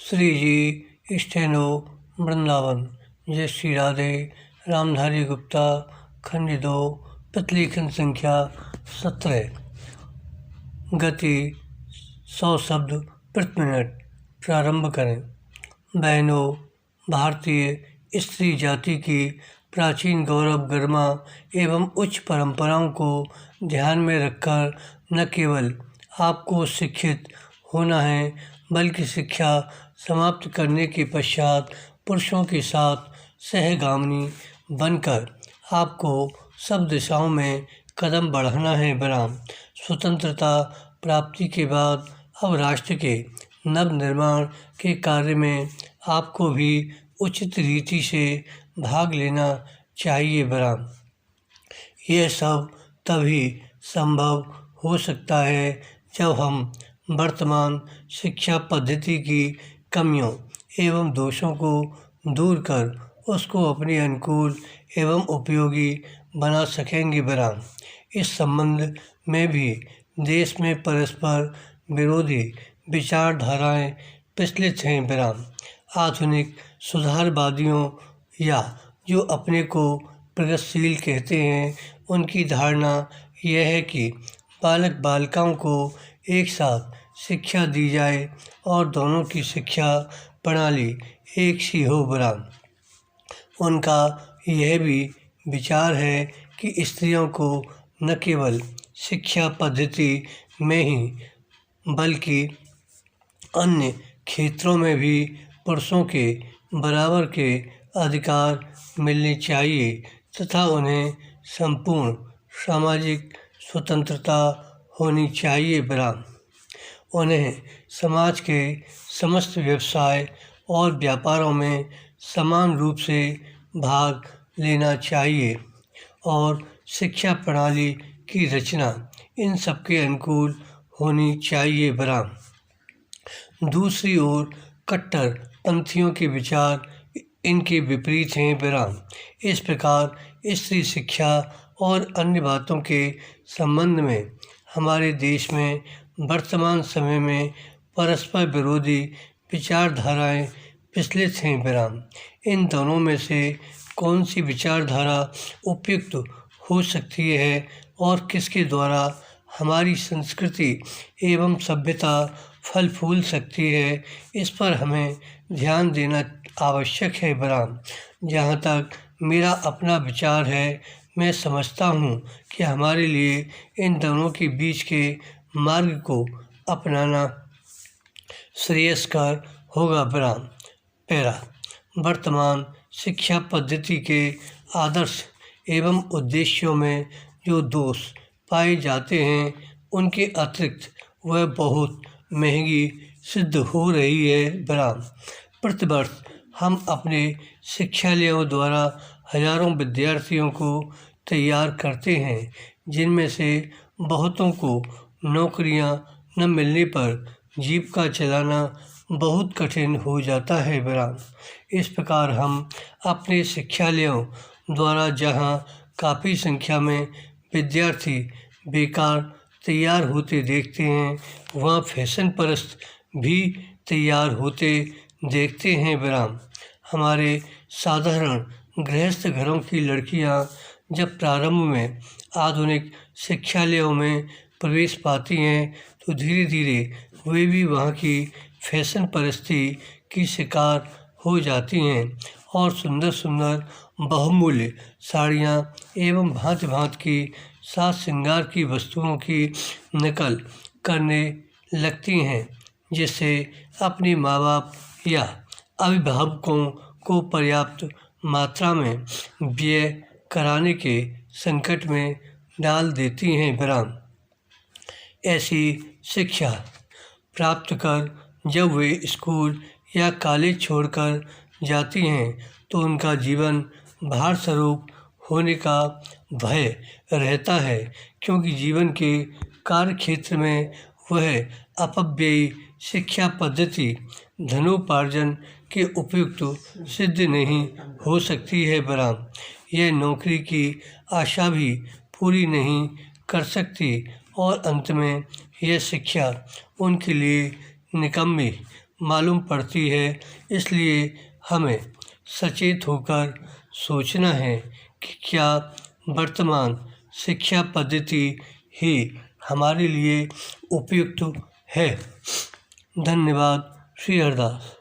श्री जी steno Vrindavan. जय श्री राधे। रामधारी गुप्ता खंड 2 प्रतिलेखन संख्या 17। गति 100 शब्द प्रति मिनट। प्रारंभ करें। बहनों, भारतीय स्त्री जाति की प्राचीन गौरव गरिमा एवं उच्च परंपराओं को ध्यान में रखकर न केवल आपको शिक्षित होना है, बल्कि शिक्षा समाप्त करने के पश्चात पुरुषों के साथ सहगामिनी बनकर आपको सब दिशाओं में कदम बढ़ाना है। बराम। स्वतंत्रता प्राप्ति के बाद अब राष्ट्र के नव निर्माण के कार्य में आपको भी उचित रीति से भाग लेना चाहिए। बराम। यह सब तभी संभव हो सकता है जब हम वर्तमान शिक्षा पद्धति की कमियों एवं दोषों को दूर कर उसको अपने अनुकूल एवं उपयोगी बना सकेंगे। बराम। इस संबंध में भी देश में परस्पर विरोधी विचारधाराएं प्रचलित हैं। बराम। आधुनिक सुधारवादियों या जो अपने को प्रगतिशील कहते हैं, उनकी धारणा यह है कि बालक बालिकाओं को एक साथ शिक्षा दी जाए और दोनों की शिक्षा प्रणाली एक सी हो। बराम। उनका यह भी विचार है कि स्त्रियों को न केवल शिक्षा पद्धति में ही बल्कि अन्य क्षेत्रों में भी पुरुषों के बराबर के अधिकार मिलने चाहिए तथा उन्हें संपूर्ण सामाजिक स्वतंत्रता होनी चाहिए। बराम। उन्हें समाज के समस्त व्यवसाय और व्यापारों में समान रूप से भाग लेना चाहिए और शिक्षा प्रणाली की रचना इन सबके अनुकूल होनी चाहिए। बराम। दूसरी ओर कट्टर पंथियों के विचार इनके विपरीत हैं। बराम। इस प्रकार स्त्री शिक्षा और अन्य बातों के संबंध में हमारे देश में वर्तमान समय में परस्पर विरोधी विचारधाराएं प्रचलित हैं। बराम। इन दोनों में से कौन सी विचारधारा उपयुक्त हो सकती है और किसके द्वारा हमारी संस्कृति एवं सभ्यता फल फूल सकती है, इस पर हमें ध्यान देना आवश्यक है। बराम। जहाँ तक मेरा अपना विचार है, मैं समझता हूँ कि हमारे लिए इन दोनों के बीच के मार्ग को अपनाना श्रेयस्कर होगा। बराम। पैरा। वर्तमान शिक्षा पद्धति के आदर्श एवं उद्देश्यों में जो दोष पाए जाते हैं, उनके अतिरिक्त वह बहुत महंगी सिद्ध हो रही है। बराम। प्रतिवर्ष हम अपने शिक्षालयों द्वारा हजारों विद्यार्थियों को तैयार करते हैं, जिनमें से बहुतों को नौकरियां न मिलने पर जीविका चलाना बहुत कठिन हो जाता है। बराम। इस प्रकार हम अपने शिक्षालयों द्वारा जहां काफ़ी संख्या में विद्यार्थी बेकार तैयार होते देखते हैं, वहाँ फैशन परस्त भी तैयार होते देखते हैं। बराम। हमारे साधारण गृहस्थ घरों की लड़कियां जब प्रारंभ में आधुनिक शिक्षालयों में प्रवेश पाती हैं, तो धीरे धीरे वे भी वहाँ की फैशन परस्ती की शिकार हो जाती हैं और सुंदर सुंदर बहुमूल्य साड़ियाँ एवं भांति भांति की साज श्रृंगार की वस्तुओं की नकल करने लगती हैं, जिससे अपने माँ बाप या अभिभावकों को पर्याप्त मात्रा में व्यय कराने के संकट में डाल देती हैं। बराम। ऐसी शिक्षा प्राप्त कर जब वे स्कूल या कॉलेज छोड़कर जाती हैं, तो उनका जीवन भार स्वरूप होने का भय रहता है, क्योंकि जीवन के कार्य क्षेत्र में वह अपव्ययी शिक्षा पद्धति धनोपार्जन के उपयुक्त सिद्ध नहीं हो सकती है। बराम। यह नौकरी की आशा भी पूरी नहीं कर सकती और अंत में यह शिक्षा उनके लिए निकम्मी मालूम पड़ती है। इसलिए हमें सचेत होकर सोचना है कि क्या वर्तमान शिक्षा पद्धति ही हमारे लिए उपयुक्त है। धन्यवाद। श्री हरदास।